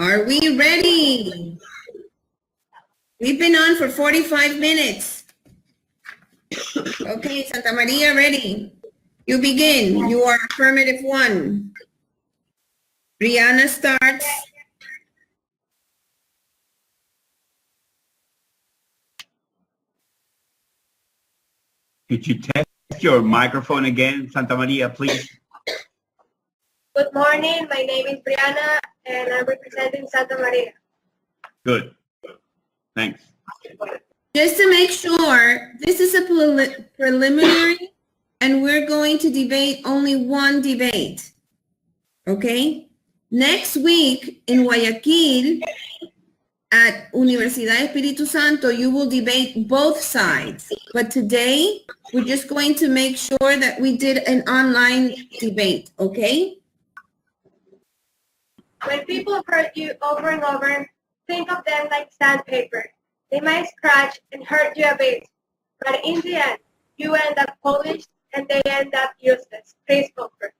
Are we ready? We've been on for 45 minutes. Okay, Santa Maria, ready? You begin. You are affirmative 1. Brianna starts. Could you test your microphone again, Santa Maria, please? Good morning, my name is Brianna and I'm representing Santa Maria. Good. Thanks. Just to make sure, this is a preliminary and we're going to debate only one debate. Okay? Next week in Guayaquil at Universidad Espíritu Santo, you will debate both sides. But today, we're just going to make sure that we did an online debate, okay? When people hurt you over and over, think of them like sandpaper. They might scratch and hurt you a bit, but in the end, you end up polished and they end up useless. Please comfort.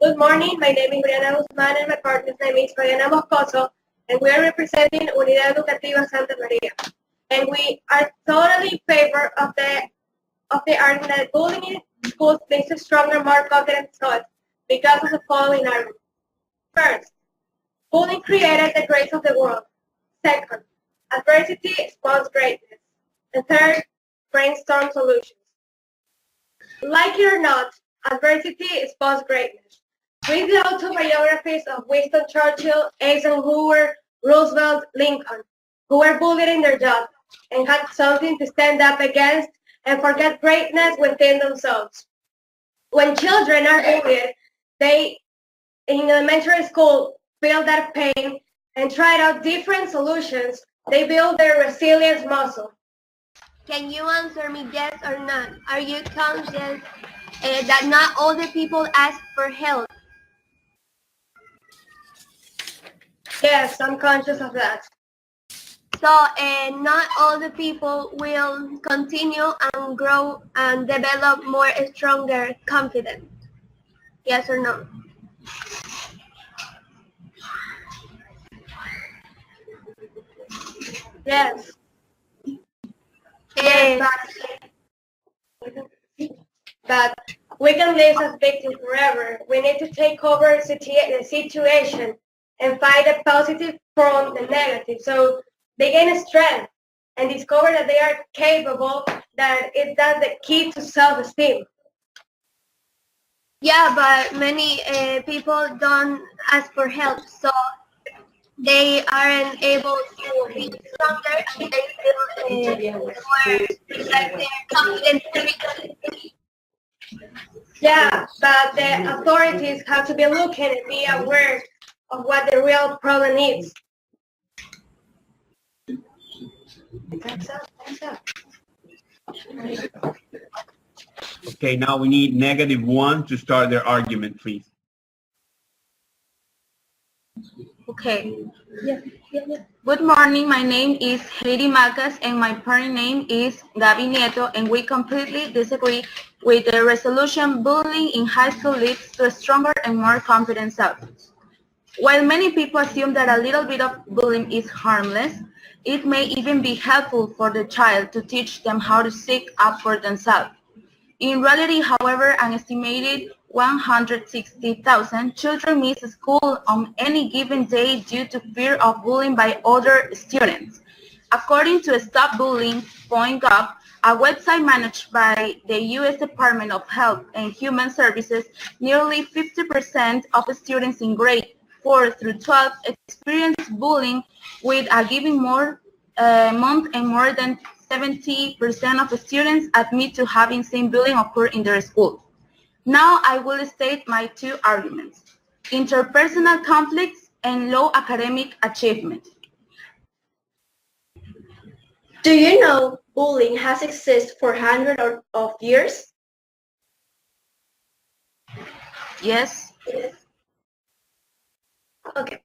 Good morning, my name is Brianna Guzman and my partner's name is Fabiana Moscoso, and we are representing Unidad Educativa Santa Maria. And we are totally in favor of the argument that bullying in schools makes us stronger, more confident adults because of the following argument. First, bullying created the grace of the world. Second, adversity spawns greatness. And third, brainstorm solutions. Like it or not, adversity spawns greatness. Read the autobiographies of Winston Churchill, Eisenhower, Roosevelt, Lincoln, who were bullied in their job and had something to stand up against and forget greatness within themselves. When children are bullied, they, in elementary school, feel that pain and try out different solutions. They build their resilience muscle. Can you answer me yes or no? Are you conscious that not all the people ask for help? Yes, I'm conscious of that. So not all the people will continue and grow and develop more stronger confidence. Yes or no? Yes. But we can live as victims forever. We need to take over the situation and find the positive from the negative. So they gain strength and discover that they are capable, that that's the key to self-esteem. Yeah, but many people don't ask for help, so they aren't able to be stronger and they feel more like they're confident. Yeah, but the authorities have to be looking and be aware of what the real problem is. Okay, now we need -1 to start their argument, please. Okay. Good morning. My name is Heidi Macas and my parent name is Gaby Nieto, and we completely disagree with the resolution bullying in high school leads to a stronger and more confident self. While many people assume that a little bit of bullying is harmless, it may even be helpful for the child to teach them how to speak up for themselves. In reality, however, an estimated 160,000 children miss school on any given day due to fear of bullying by other students. According to StopBullying.gov, a website managed by the U.S. Department of Health and Human Services, nearly 50% of students in grade 4 through 12 experience bullying with a given month, and more than 70% of students admit to having seen bullying occur in their school. Now I will state my two arguments: interpersonal conflicts and low academic achievement. Do you know bullying has existed for hundreds of years? Yes. Okay.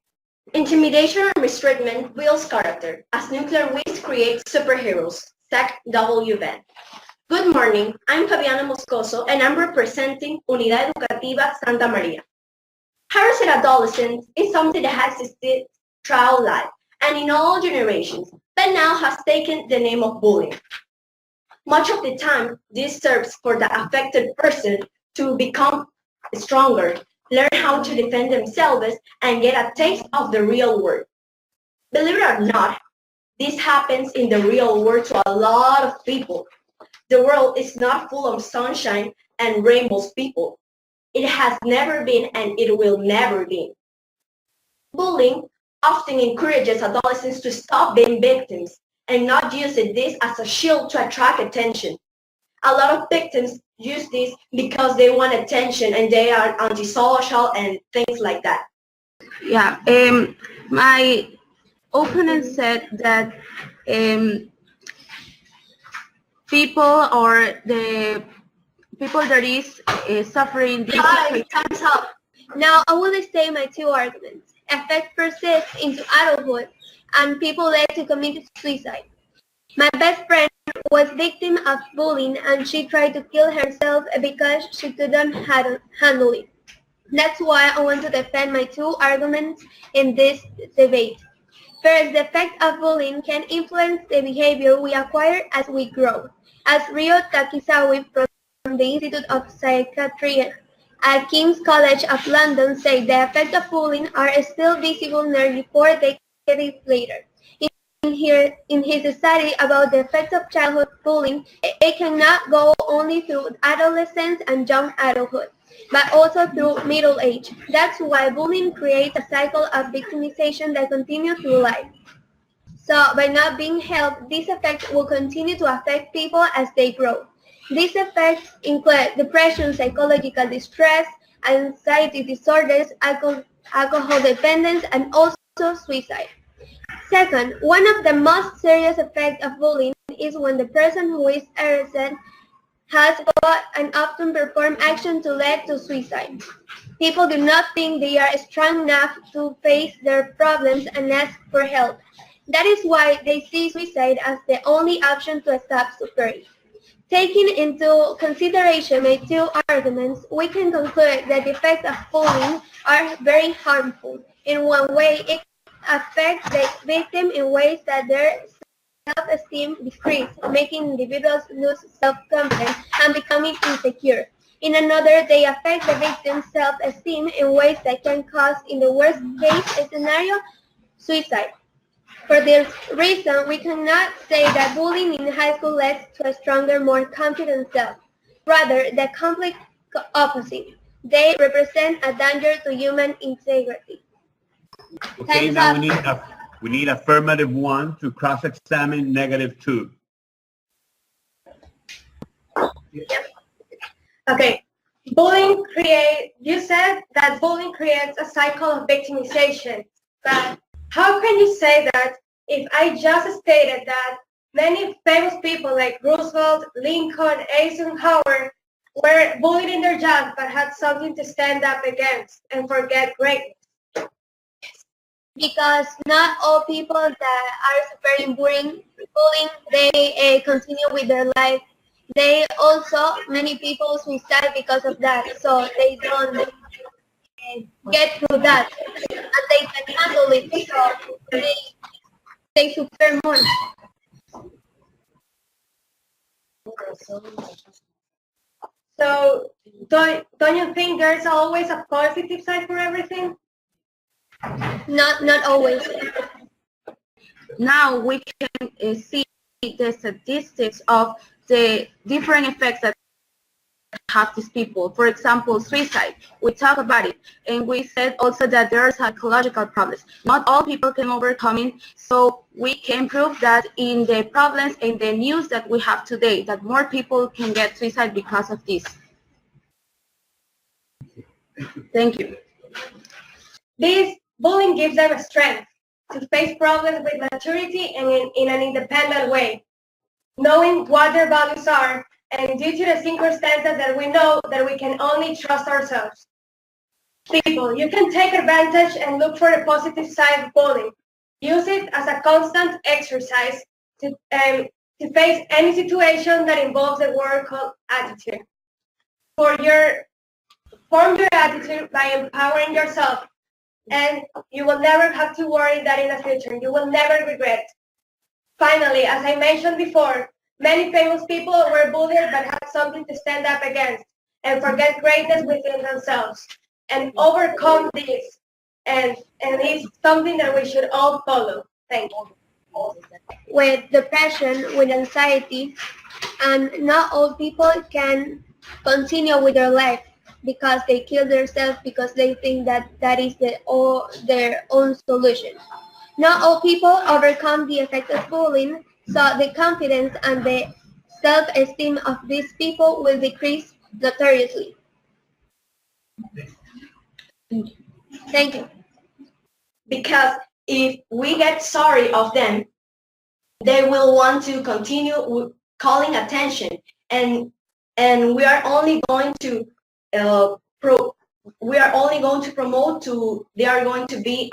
Intimidation and mistreatment builds character, as nuclear waste creates superheroes. Zach W. Ben. Good morning, I'm Fabiana Moscoso and I'm representing Unidad Educativa Santa Maria. Harassing adolescents is something that has existed throughout life and in all generations, but now has taken the name of bullying. Much of the time, this serves for the affected person to become stronger, learn how to defend themselves, and get a taste of the real world. Believe it or not, this happens in the real world to a lot of people. The world is not full of sunshine and rainbows, people. It has never been and it will never be. Bullying often encourages adolescents to stop being victims and not use this as a shield to attract attention. A lot of victims use this because they want attention and they are antisocial and things like that. Yeah, my opponent said that people or the people that is suffering this. Guys, time's up. Now I will state my two arguments. Effect persists into adulthood, and people led to commit suicide. My best friend was victim of bullying, and she tried to kill herself because she couldn't handle it. That's why I want to defend my two arguments in this debate. First, the effect of bullying can influence the behavior we acquire as we grow. As Ryo Takizawa from the Institute of Psychiatry at King's College of London said, the effects of bullying are still visible nearly 4 decades later. In his study about the effects of childhood bullying, it cannot go only through adolescence and young adulthood, but also through middle age. That's why bullying creates a cycle of victimization that continues through life. So by not being helped, these effects will continue to affect people as they grow. These effects include depression, psychological distress, anxiety disorders, alcohol dependence, and also suicide. Second, one of the most serious effects of bullying is when the person who is arrested has fought and often performed action to lead to suicide. People do not think they are strong enough to face their problems and ask for help. That is why they see suicide as the only option to stop suffering. Taking into consideration my two arguments, we can conclude that the effects of bullying are very harmful. In one way, it affects the victim in ways that their self-esteem decreases, making individuals lose self-confidence and becoming insecure. In another, they affect the victim's self-esteem in ways that can cause, in the worst-case scenario, suicide. For this reason, we cannot say that bullying in high school leads to a stronger, more confident self. Rather, the complete opposite. They represent a danger to human integrity. Okay, now we need affirmative 1 to cross-examine negative 2. Okay. You said that bullying creates a cycle of victimization, but how can you say that if I just stated that many famous people like Roosevelt, Lincoln, Eisenhower were bullied in their job but had something to stand up against and forget greatness? Because not all people that are suffering bullying, they continue with their life. They also, many people suicide because of that, so they don't get through that, and they can handle it, so they suffer more. So don't you think there's always a positive side for everything? Not always. Now we can see the statistics of the different effects that have these people. For example, suicide. We talk about it, and we said also that there are psychological problems. Not all people can overcome it, so we can prove that in the problems and the news that we have today, that more people can get suicide because of this. Thank you. This bullying gives them a strength to face problems with maturity and in an independent way, knowing what their values are, and due to the circumstances that we know that we can only trust ourselves. People, you can take advantage and look for the positive side of bullying. Use it as a constant exercise to face any situation that involves the word called attitude. Form your attitude by empowering yourself. and you will never have to worry that in the future. You will never regret. Finally, as I mentioned before, many famous people were bullied but had something to stand up against and forget greatness within themselves and overcome this. And it's something that we should all follow. Thank you. With depression, with anxiety, and not all people can continue with their life because they kill themselves because they think that that is their own solution. Not all people overcome the effect of bullying, so the confidence and the self-esteem of these people will decrease notoriously. Thank you. Because if we get sorry of them, they will want to continue calling attention, and we are only going to promote to they are going to be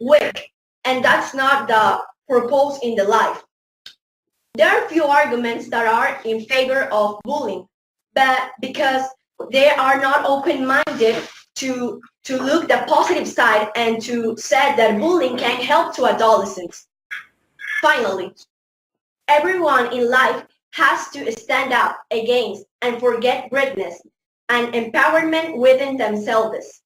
weak, and that's not the purpose in the life. There are few arguments that are in favor of bullying, but because they are not open-minded to look the positive side and to say that bullying can help to adolescents. Finally, everyone in life has to stand up against and forget greatness and empowerment within themselves.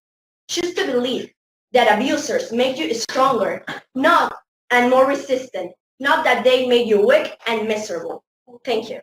Choose to believe that abusers make you stronger, not and more resistant, not that they make you weak and miserable. Thank you.